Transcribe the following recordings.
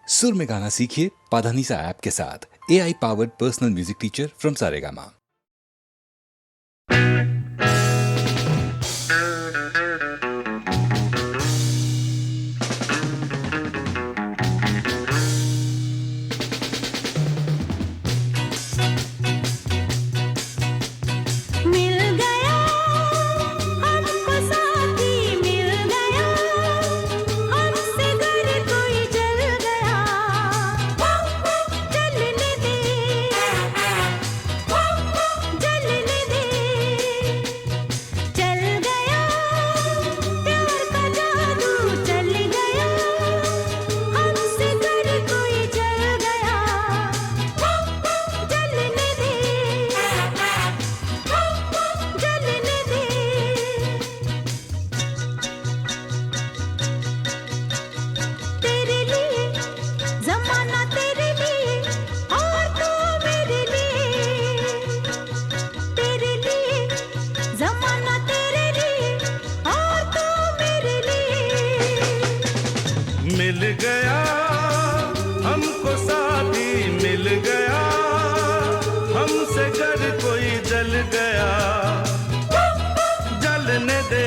सुर में गाना सीखिए पाधानीसा ऐप के साथ। AI powered personal music teacher from Saregama. मिल गया हमको साथी मिल गया, हमसे घर कोई जल गया, जलने दे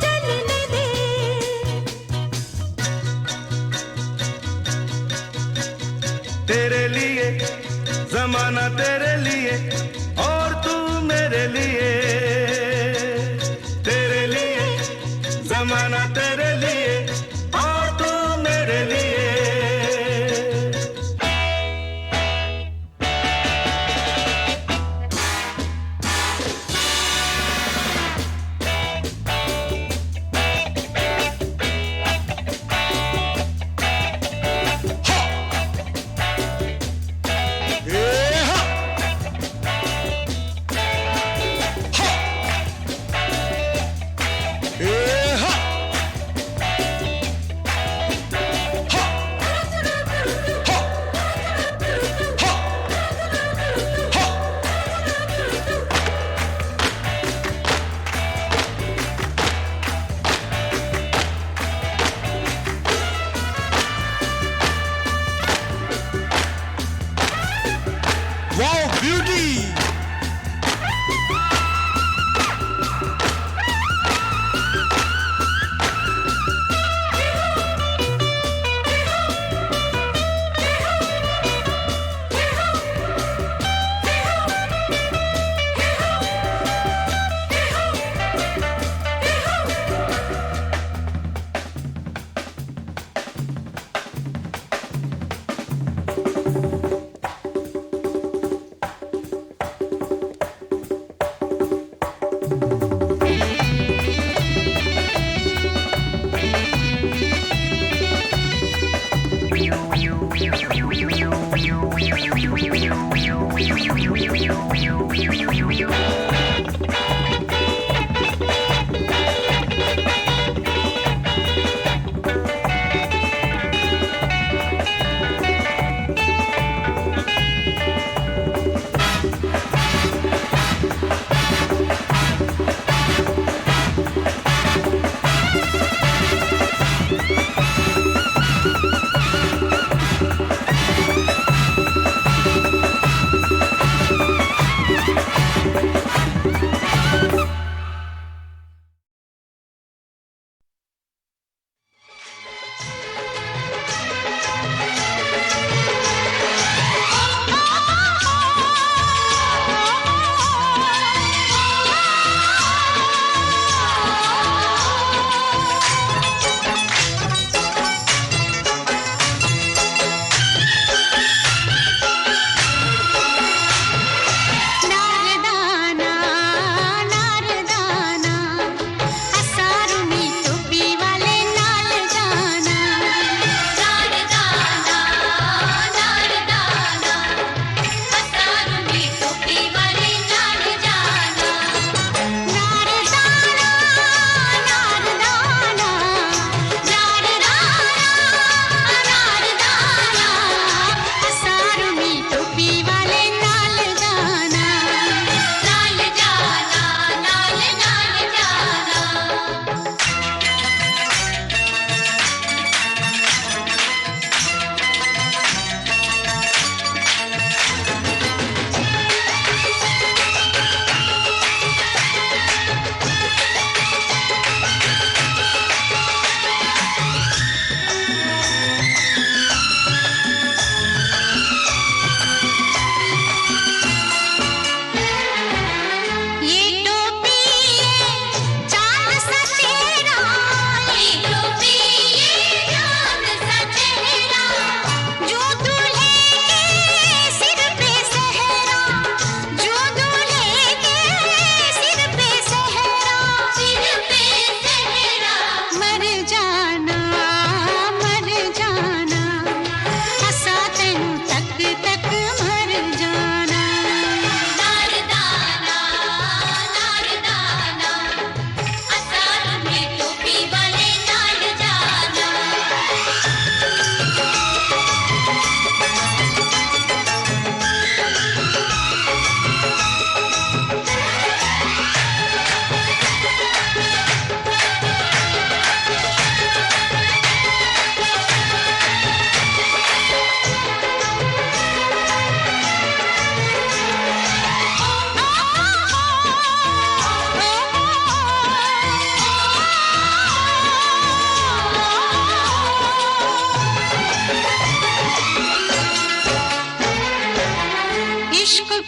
जलने दे। तेरे लिए जमाना तेरे लिए और तू मेरे लिए, तेरे लिए जमाना तेरे लिए और तू मेरे लिए।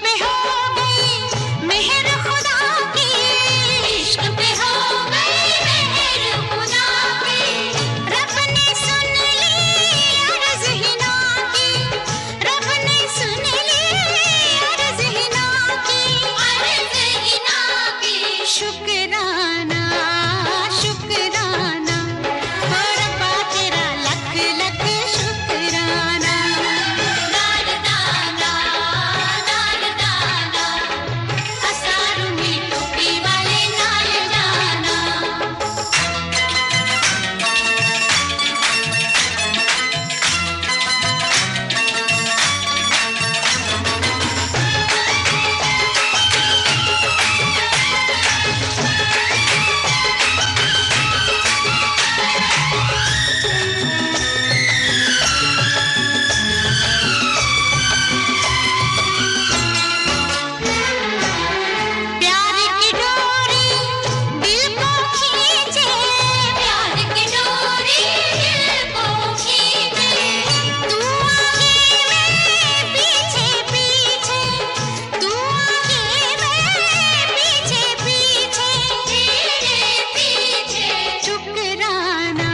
पे हो गई मेहर खुदा की, इश्क पे हो गई मेहर खुदा की, रब ने सुन ली अर्ज़ हिना की, रब ने सुन ली अर्ज़ हिना की, अर्ज़ हिना की। शुक्राना शुक्राना हो रब्बा तेरा लख लख शुक्राना। नाल दाना असारू में टोपी वाले नाल जाना। प्यार की डोरी दिल को खींचे, प्यार की डोरी दिल को खींचे, तू आगे मैं पीछे पीछे, तू आगे मैं पीछे पीछे, तेरे पीछे। शुक्राना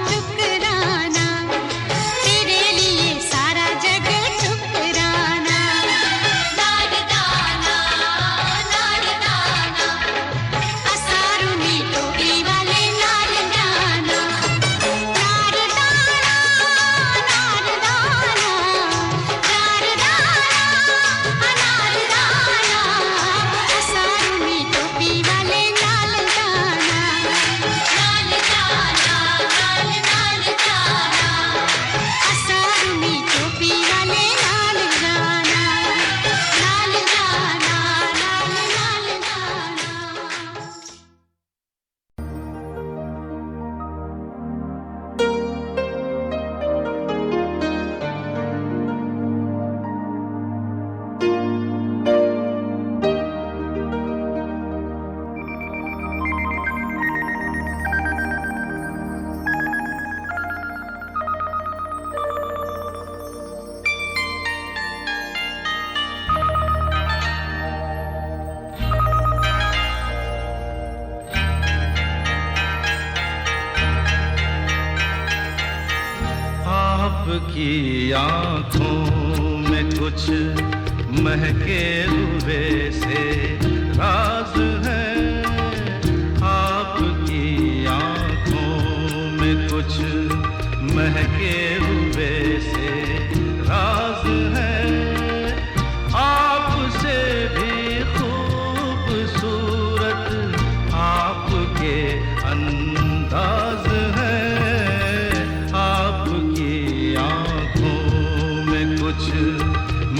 शुक्राना तेरे लिए सारा जग शुक्राना। नाल दाना असारू में टोपी वाले नाल जाना। नाल दाना असारू में टोपी वाले नाल जाना। नाल असारू में टोपी वाले नाल जाना। नाल जाना। आपकी आंखों में कुछ महके हुए से राज है, आपकी आंखों में कुछ महके हुए से राज है, आपसे भी खूबसूरत आपके अंदाज है, आपकी आंखों में कुछ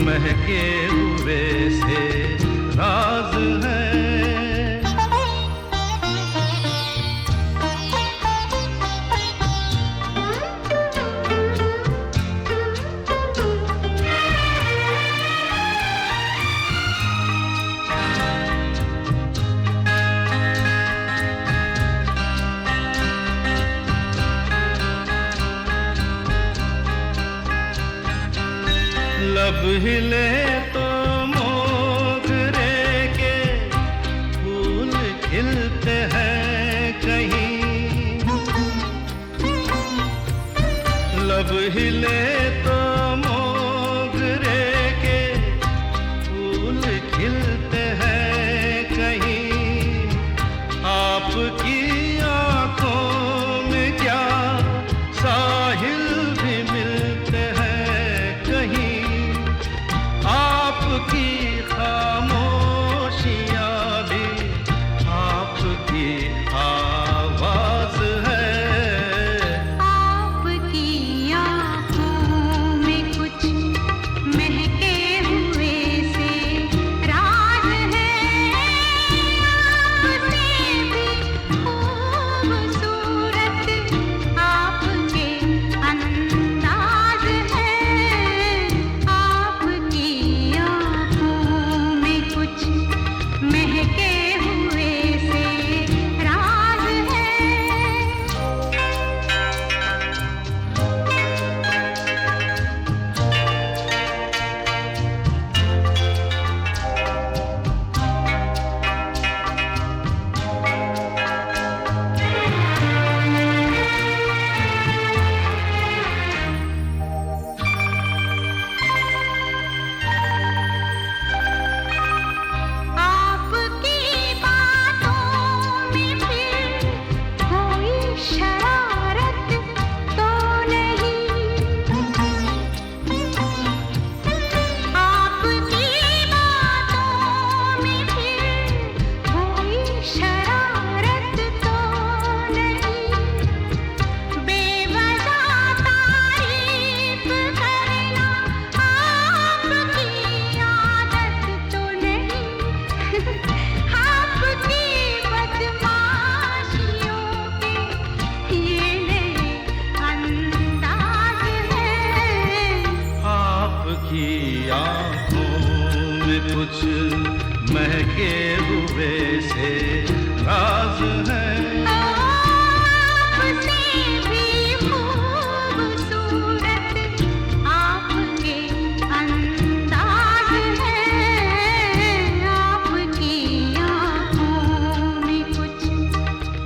महके हुए से राज है। लब हिले तो मोगरे के फूल खिलते हैं कहीं, लब हिले तो मोगरे के फूल खिलते हैं कहीं, आपकी आंखों में क्या साहिल भी मिलते हैं कहीं, आपकी खामोशियाँ भी आपकी आवाज है, आपकी आँखों में कुछ महके हुए से राज है। आपसे भी खूबसूरत आपके अंदाज है, आपकी आँखों में कुछ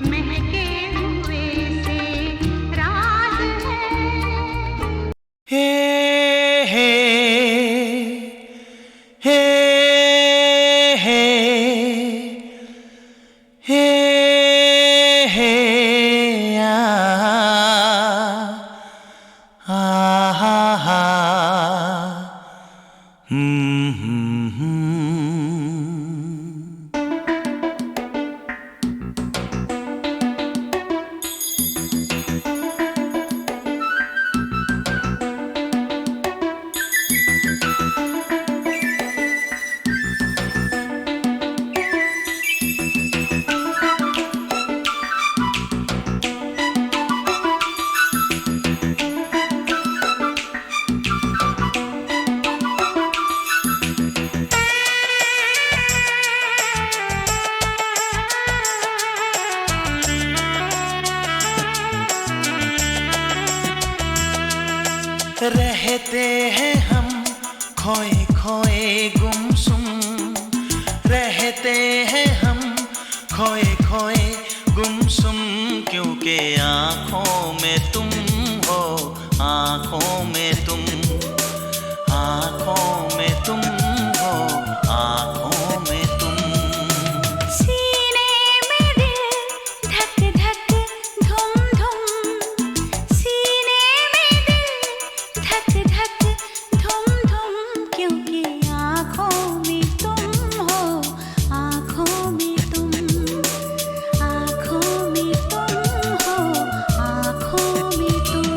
महके हुए से राज है। हे हे हे हे हे आ हा हा रहते हैं हम खोए खोए गुमसुम, रहते हैं हम खोए खोए गुमसुम, क्योंकि आँखों में तुम हो, आँखों में तुम, आँखों में तुम हो, आँखों में तुम। सीने में दिल धक धक धुम धुम, सीने में दिल धक धक धुम धुम, क्योंकि आँखों में तुम हो, आँखों में तुम, आँखों में तुम हो, आँखों में तुम।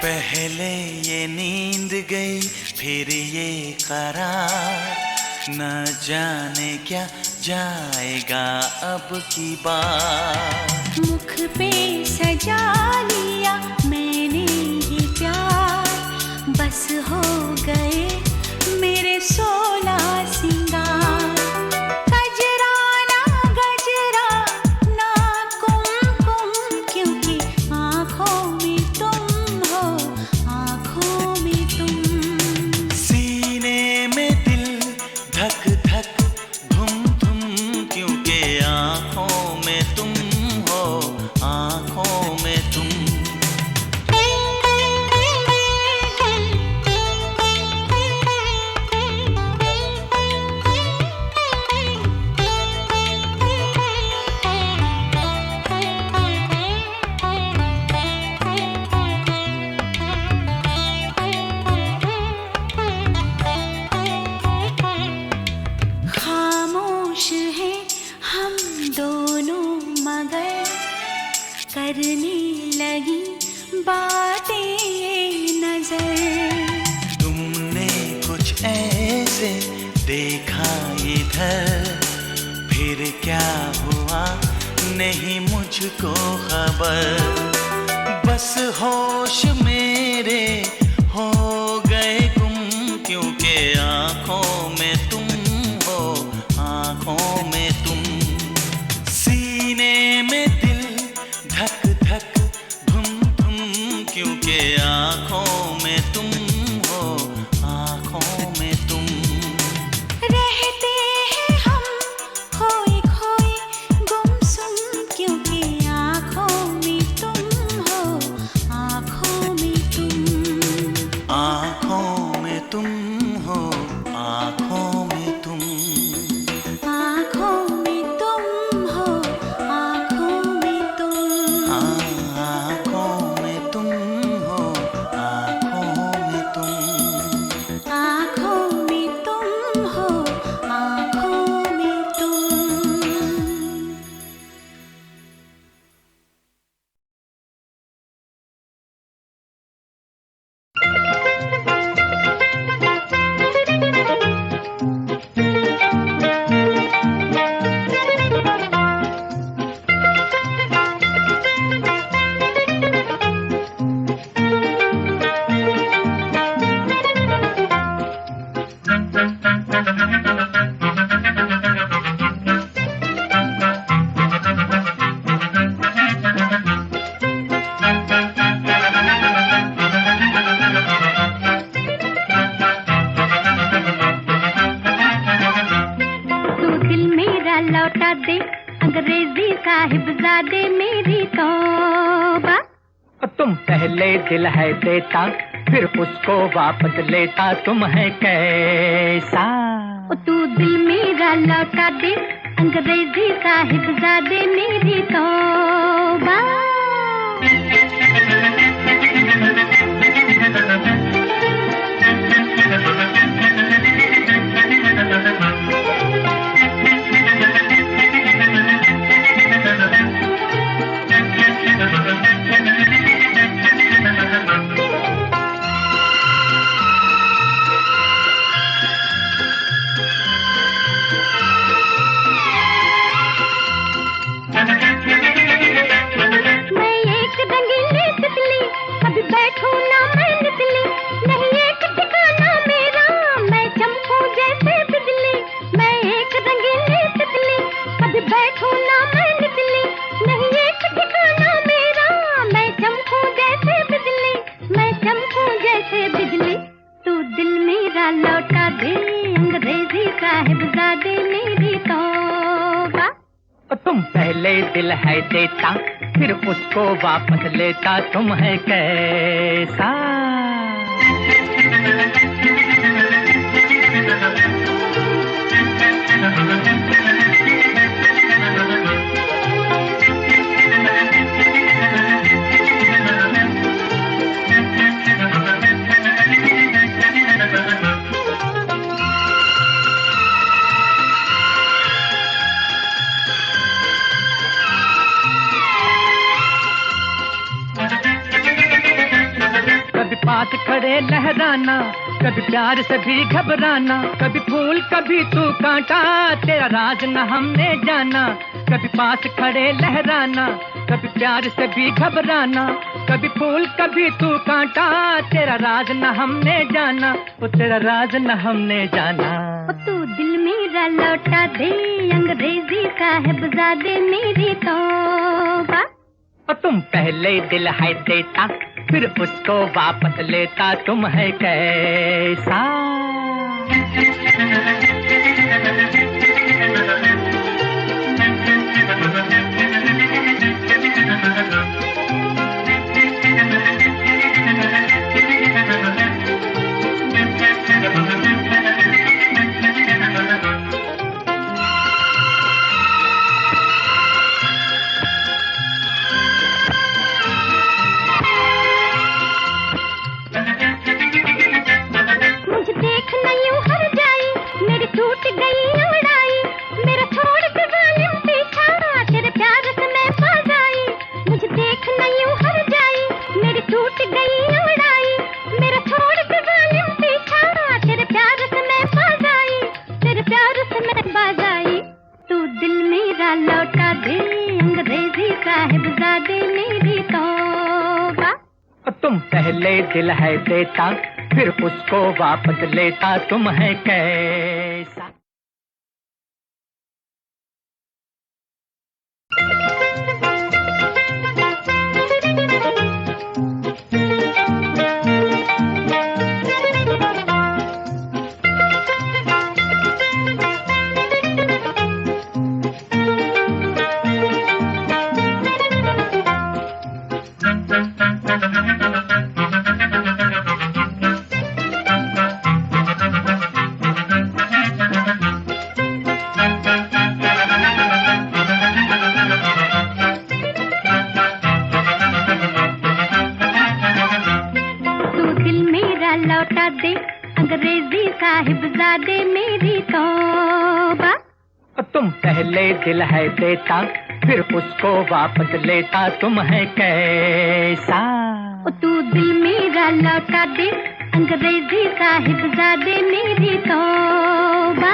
पहले ये नींद गई फिर ये करार, न जाने क्या जाएगा अब की बार। मुख पे सजा लिया मैंने ये प्यार, बस हो गए मेरे 16 सिंगार। गजरा ना गजरा ना कुमकुम, क्योंकि आँखों में तुम हो, आँखों में तुम। सीने में दिल धक धक धुम धुम, क्योंकि आँखों में तुम हो, आँखों में तुम। खामोश हैं हम दोनों मगर करने लगी बातें नजर। तुमने कुछ ऐसे देखा इधर, फिर क्या हुआ नहीं मुझको खबर। बस होश मेरे हो गए गुम, क्योंकि आँखों में तुम हो, आँखों में तुम। सीने में दिल धक धक धुम धुम, क्योंकि आँखों में तुम हो, आँखों में तुम। रहते हैं हम खोए खोए गुमसुम, क्योंकि आँखों में तुम हो, आँखों में तुम। आँखों में तुम हो, आँखों में तुम। आँखों में तुम हो, आँखों में तुम। अंग्रेजी साहिबजादे मेरी तौबा। तुम पहले दिल है देता फिर उसको वापस लेता, तुम है कैसा? तू दिल मेरा लौटा दे अंग्रेजी साहिबजादे मेरी तौबा। लौटा दे अंग्रेजी साहिबजादे मेरी तौबा। तुम पहले दिल है देता फिर उसको वापस लेता, तुम है कैसा? पास खड़े लहराना, कभी प्यार से भी घबराना, कभी फूल कभी तू कांटा, तेरा राज न हमने जाना। कभी पास खड़े लहराना, कभी प्यार से भी घबराना, कभी फूल कभी तू कांटा, तेरा राज न हमने जाना, वो तेरा राज न हमने जाना। तू दिल मेरा लौटा दे अंग्रेजी साहिबजादे मेरी तौबा। तुम पहले दिल है देता फिर उसको वापस लेता, तुम है कैसा? लौटा दे अंग्रेजी साहिबजादे मेरी तौबा। तुम पहले दिल है देता फिर उसको वापस लेता, तुम है कैसा? लौटा दे अंग्रेजी साहिबजादे मेरी तौबा। तुम पहले दिल है देता फिर उसको वापस लेता, तुम है कैसा? तू दिल मेरा लौटा दे अंग्रेजी साहिबजादे मेरी तौबा।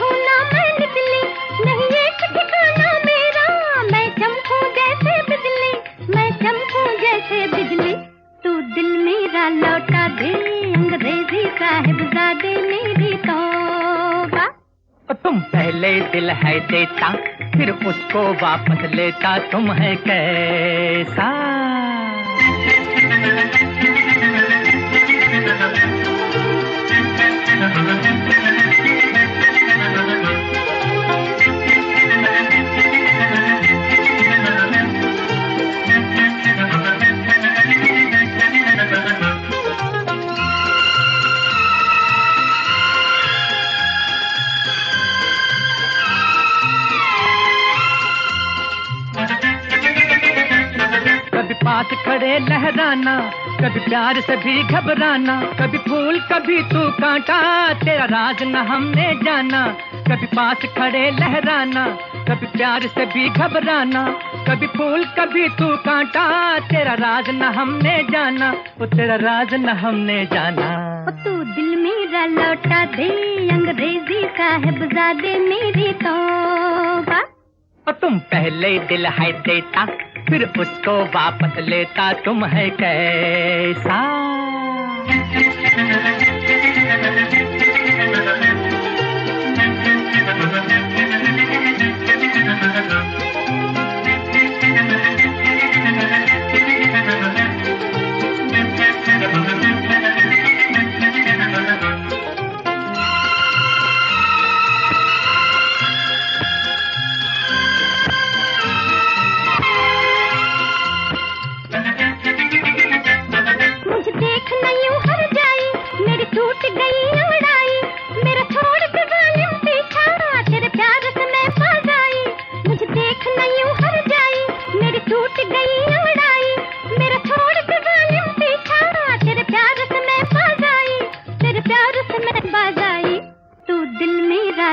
देखूं ना मैं निकली, नहीं एक ठिकाना मेरा, मैं चमकूं जैसे बिजली, मैं चमकूं जैसे बिजली। तू दिल मेरा लौटा दे, अंग्रेजी साहिबजादे मेरी तौबा। तुम पहले दिल है देता, फिर उसको वापस लेता, तुम है कैसा? पास खड़े लहराना, कभी प्यार से भी घबराना, कभी फूल कभी तू कांटा, तेरा राज न हमने जाना। कभी पास खड़े लहराना, कभी प्यार से भी घबराना, कभी फूल कभी तू कांटा, तेरा राज न हमने जाना, वो तेरा राज न हमने जाना। तू दिल मेरा लौटा दे, अंग्रेजी साहिबजादे मेरी तौबा। तुम पहले दिल है देता, फिर उसको वापस लेता, तुम है कैसा?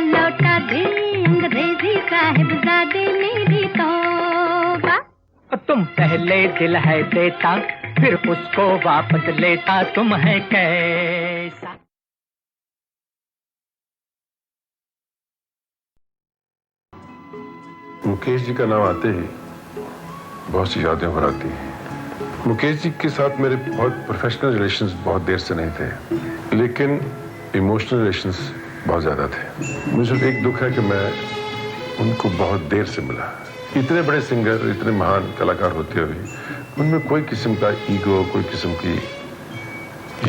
लौटा दे, अंग्रेजी साहिबजादे मेरी तौबा। तुम पहले दिल है देता, फिर उसको वापस लेता, तुम है कैसा? मुकेश जी का नाम आते ही बहुत सी यादें उभर आती हैं। मुकेश जी के साथ मेरे बहुत प्रोफेशनल रिलेशंस बहुत देर से नहीं थे, लेकिन इमोशनल रिलेशंस बहुत ज़्यादा थे। मुझे सिर्फ एक दुख है कि मैं उनको बहुत देर से मिला। इतने बड़े सिंगर, इतने महान कलाकार होते हुए उनमें कोई किस्म का ईगो, कोई किस्म की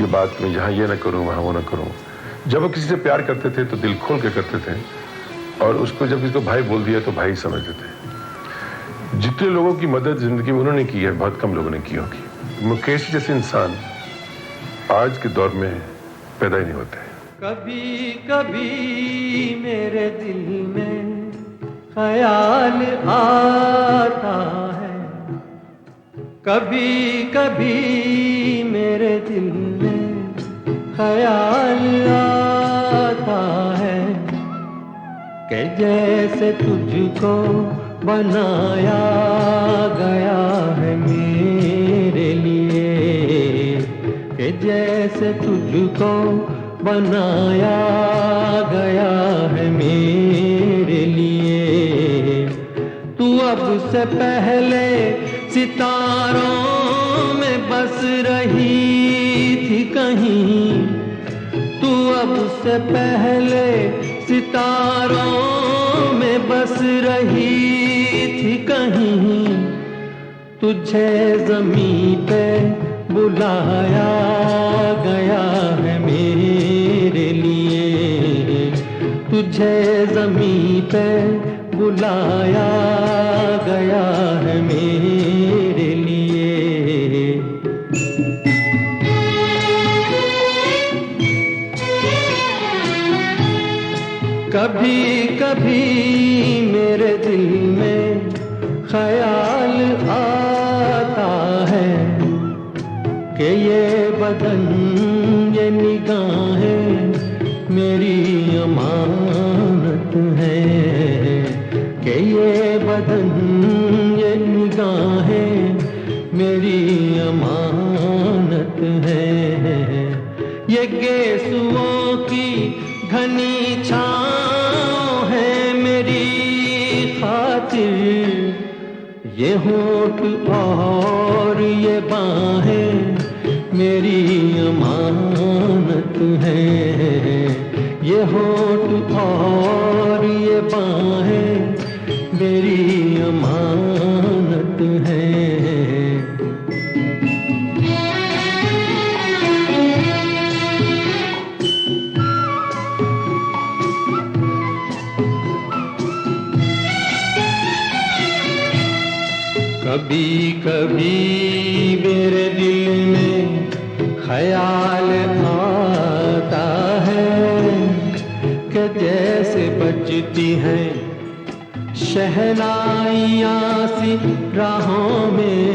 ये बात मैं यहाँ ये ना करूँ, वहाँ वो ना करूँ। जब वो किसी से प्यार करते थे तो दिल खोल के करते थे, और उसको जब किसी को भाई बोल दिया तो भाई समझते थे। जितने लोगों की मदद जिंदगी में उन्होंने की है, बहुत कम लोगों ने की होगी। मुकेश जैसे इंसान आज के दौर में पैदा ही नहीं होते। कभी कभी मेरे दिल में ख्याल आता है, कभी कभी मेरे दिल में ख्याल आता है कि जैसे तुझको बनाया गया है मेरे लिए, कि जैसे तुझको बनाया गया है मेरे लिए। तू अब से पहले सितारों में बस रही थी कहीं, तू अब से पहले सितारों में बस रही थी कहीं। तुझे ज़मीं पे बुलाया गया है मेरे लिए, तुझे ज़मीं पे बुलाया गया है मेरे लिए। कभी कभी मेरे दिल में ख्याल आता है कि ये बदन, ये निगाहें मेरी अमानत है, कि ये बदन, ये निगाहें मेरी अमानत है। ये गेसुओं की घनी छाँव खातिर ये होठ और ये बाहें मेरी अमानत हैं। ये होठ और ये बाहें मेरी अमानत हैं। कभी कभी मेरे दिल में ख्याल आता है कि जैसे बजती हैं शहनाइयाँ सी राहों में।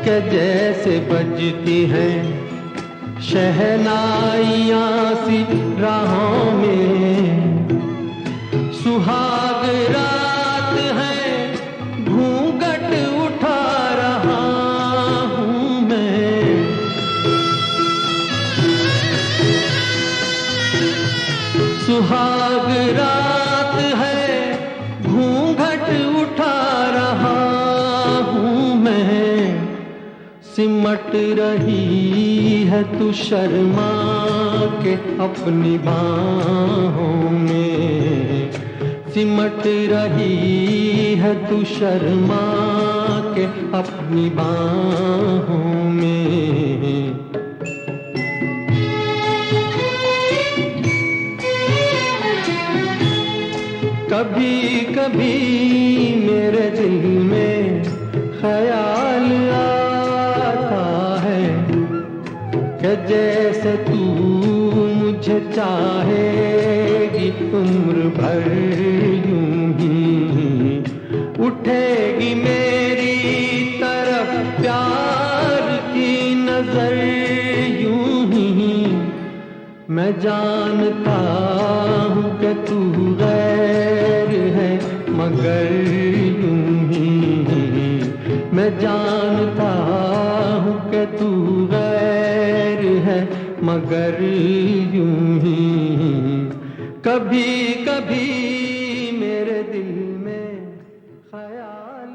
कि जैसे बजती हैं शहनाइयाँ सी राहों में। सुहाग रात है घूंघट उठा रहा हूँ मैं। सुहाग रात है घूंघट उठा रहा हूँ मैं। सिमट रही है तू शर्मा के अपनी बाहों में। सिमट रही है तू शर्मा के अपनी बाहों में। कभी कभी मेरे दिल में ख्याल आता है कि जैसे तू मुझे चाहेगी उम्र भर यूं ही। उठेगी मेरी तरफ प्यार की नजर यूं ही। मैं जानता हूँ कि तू गैर है मगर यूं ही। मैं जानता हूँ कि तू गैर है मगर यूं ही। कभी कभी मेरे दिल में ख्याल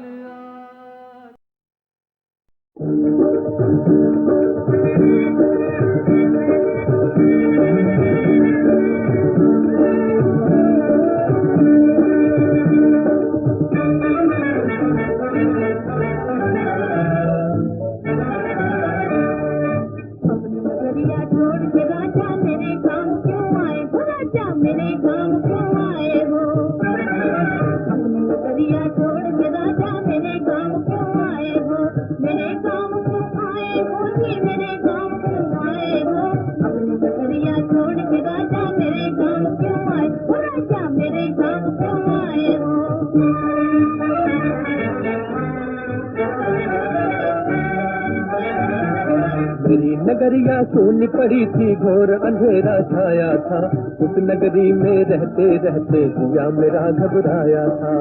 नगरिया सूनी पड़ी थी, घोर अंधेरा छाया था। उस नगरी में रहते रहते दिया मेरा घबराया था।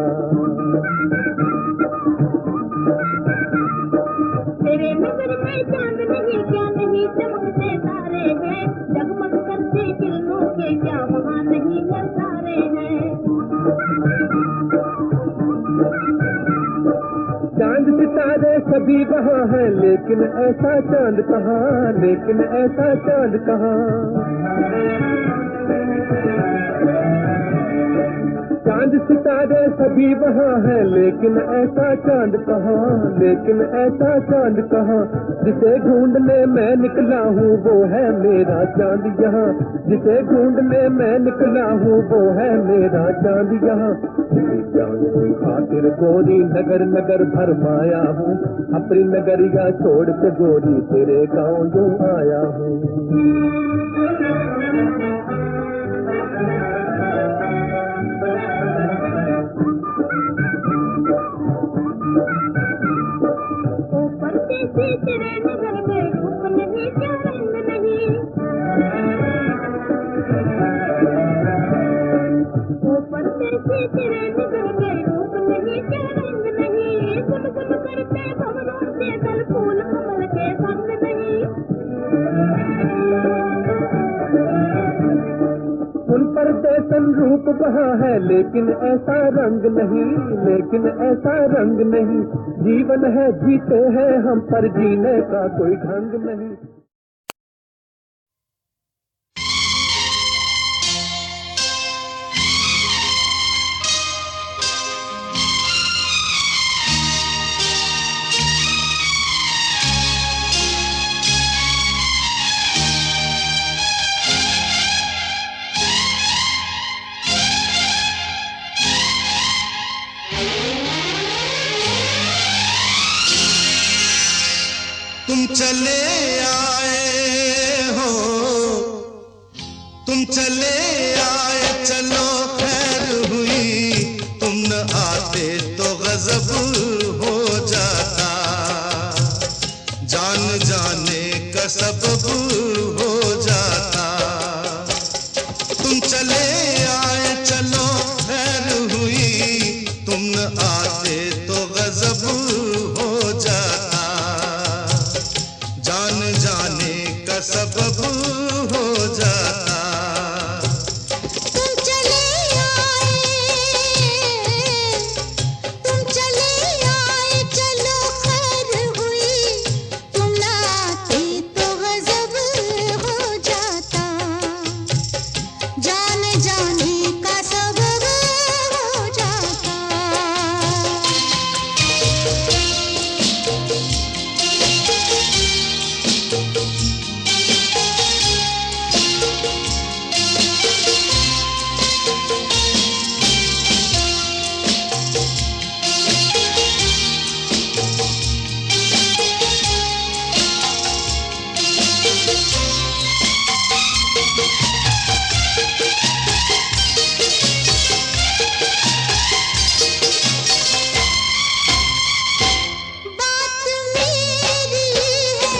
तेरे नगर में चांद नहीं क्या नहीं चमकते तारे हैं। जगमग करते किरणों के क्या वहाँ नहीं नजारे हैं। चांद सितारे सभी वहाँ है लेकिन ऐसा चांद कहाँ, लेकिन ऐसा चांद कहाँ। चांद सितारे सभी वहाँ है लेकिन ऐसा चांद कहाँ, लेकिन ऐसा चांद कहाँ। जिसे ढूंढने मैं निकला हूँ वो है मेरा चांद यहाँ। जिसे ढूंढने मैं निकला हूँ वो है मेरा चांद यहाँ। चांद की खातिर गोरी नगर नगर भरमाया हूँ। अपनी नगरिया छोड़ के गोरी तेरे गाँव जो आया हूँ। तेरे नगर में रूप नहीं क्या रंग नहीं। वो परदेसी तेरे नगर में रूप नहीं क्या रंग नहीं। गुनगुन करते भंवरों से दल फूल कमल के संग नहीं। तन रूप बहा है लेकिन ऐसा रंग नहीं, लेकिन ऐसा रंग नहीं। जीवन है जीते हैं हम पर जीने का कोई ढंग नहीं। तुम चले आए हो, तुम चले आए, चलो खैर हुई। तुम न आते तो गजब हो जाता, जान जाने का सबब हो जाता। तुम चले आए, चलो खैर हुई। तुम न आते तो गजब हो जाता, जान जाने का सबब हो जाता। तुम चले आए, चलो खैर हुई। तुम ना आते तो गजब हो जाता, जान जाने का सबब हो जाता। बात मेरी है,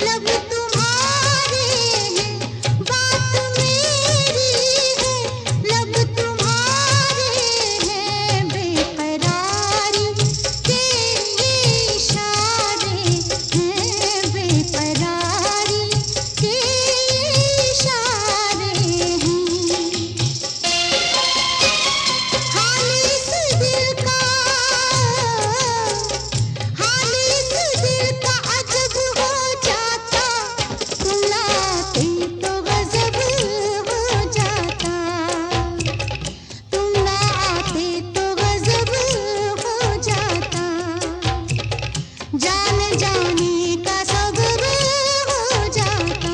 लब तुम्हारे हैं। बात मेरी है, लब तुम्हारे हैं। बेकरारी के इशारे हैं, बेकरारी के इशारे हैं। हाल इस दिल का अजब हो जाता। तुम ना आते तो गजब हो जाता, तुम ना आते तो गजब हो जाता। जान जाने का सबब हो जाता।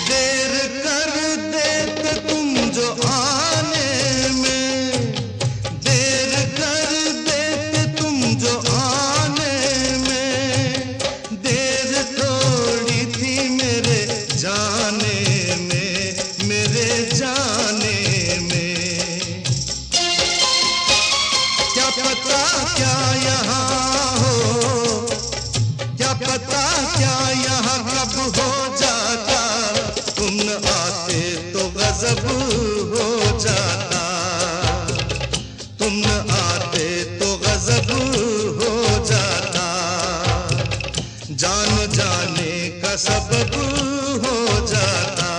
देर कर देते तुम जो आने में, देर कर देते तुम जो आने में। देर थोड़ी थी मेरे जाने में, मेरे जाने में। क्या पता क्या यहाँ हो, क्या पता क्या यहाँ कब हो जाता। तुम न आते तो गजब हो जाता, तुम न आते तो गजब हो जाता। जान जाने का सबब हो जाता।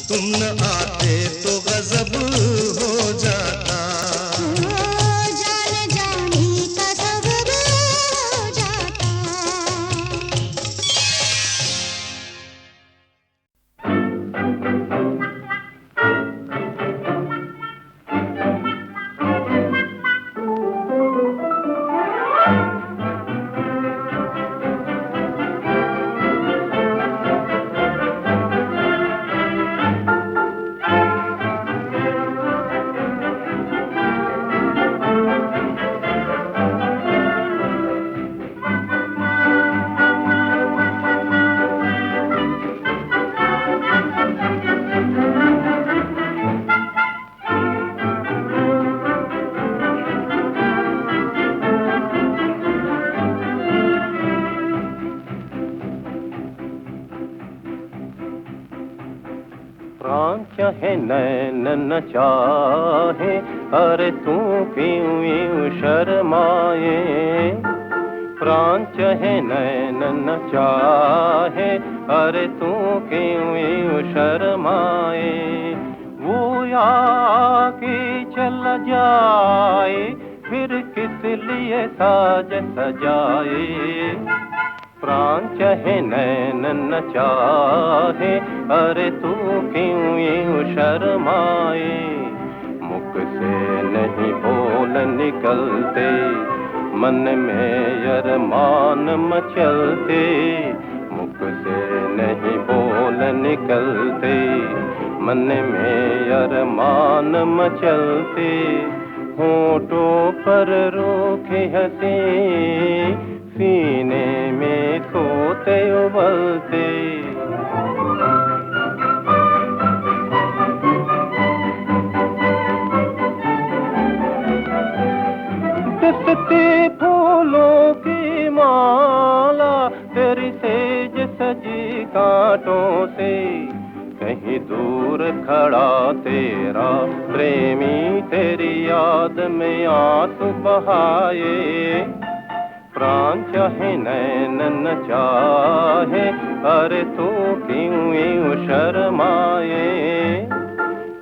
तुम न आते तो गजब हो जाता। जाने जाने का सबब हो जाता। प्राण चाहे नैन न चाहे, अरे तू क्यों यूं शर्माए। प्राण चाहे नैन न चाहे, अरे तू क्यों यूं शर्माए। वो आके चला जाए, फिर किस लिए साज सजाए। प्राण चाहे नैन न चाहे, अरे तू क्यों यूं शर्माए। मुख से नहीं बोल निकलते, मन में अरमान मचलते। मुख से नहीं बोल निकलते, मन में अरमान मचलते। होठों पर रूखे हंसी, सीने में सोते उबलते। दिसती फूलों की माला, तेरी सेज सजी कांटों से। कहीं दूर खड़ा तेरा प्रेमी, तेरी याद में आंसू बहाए। प्राण चाहे नैन न चाहे, अरे तू क्यों यूं शर्माए।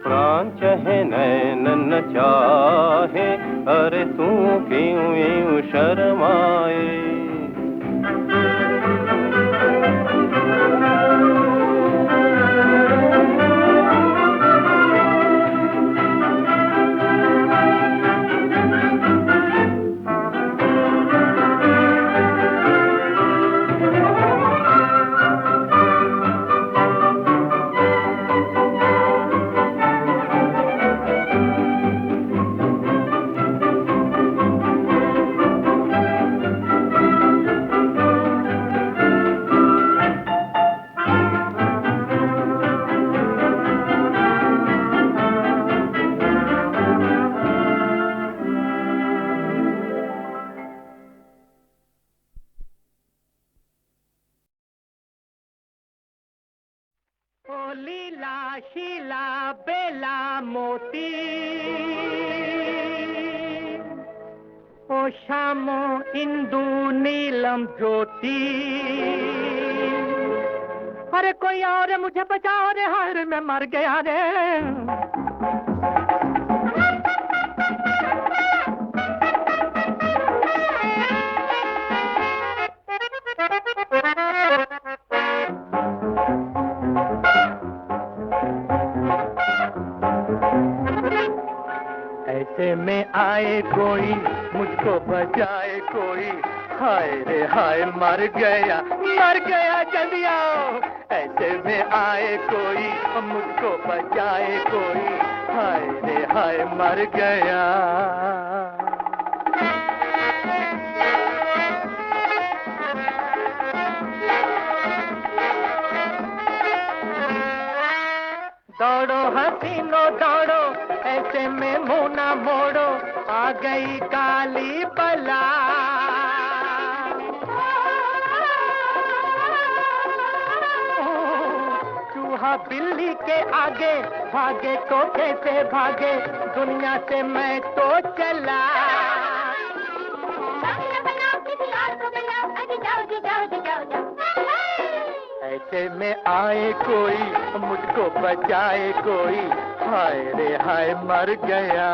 प्राण चाहे नैन न चाहे, अरे तू क्यों यूं शर्माए। ओ लीला शीला बेला मोती, ओ शामो इंदु नीलम ज्योति। अरे कोई और मुझे बचाओ रे, हर मैं मर गया रे। ऐसे में आए कोई, मुझको बचाए कोई। हाय रे हाय मर गया जल्दिया। ऐसे में आए कोई, मुझको बचाए कोई। हाय रे हाय मर गया। दौड़ो हसीनो दौड़ो, ऐसे में मुंह ना मोड़ो। आ गई काली बला। चूहा बिल्ली के आगे भागे तो कैसे भागे, दुनिया से मैं तो चला। ऐसे में आए कोई मुझको बचाए कोई, हाय रे हाय मर गया।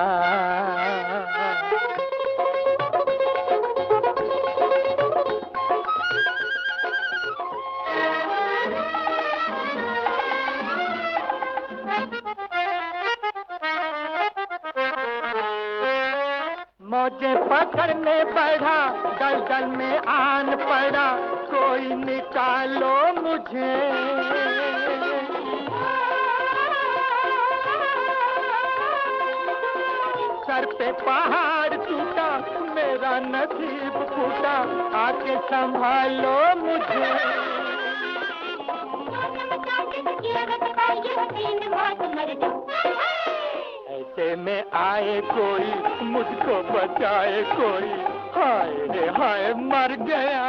मौजे पकड़ने बढ़ा, दलदल में आन पड़ा, कोई निकालो मुझे। सर पे पहाड़ टूटा, मेरा नसीब फूटा, आके संभालो मुझे। ऐसे में आए कोई मुझको बचाए कोई, हाय रे हाय मर गया।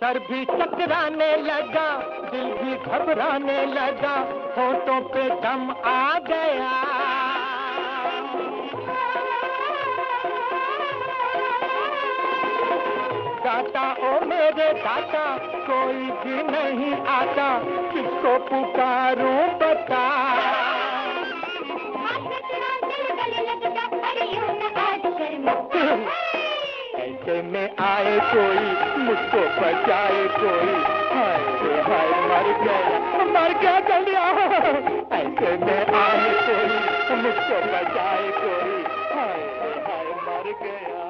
सर भी चकराने लगा, दिल भी घबराने लगा, होठों पे दम आ गया। दाता ओ मेरे दाता, कोई भी नहीं आता, किसको पुकारूं बता। ऐसे में आए कोई मुझको बचाए कोई, हाय रे हाय मर गया जल्दी आओ। ऐसे में आए कोई मुझको बचाए कोई, हाय रे हाय मर गया।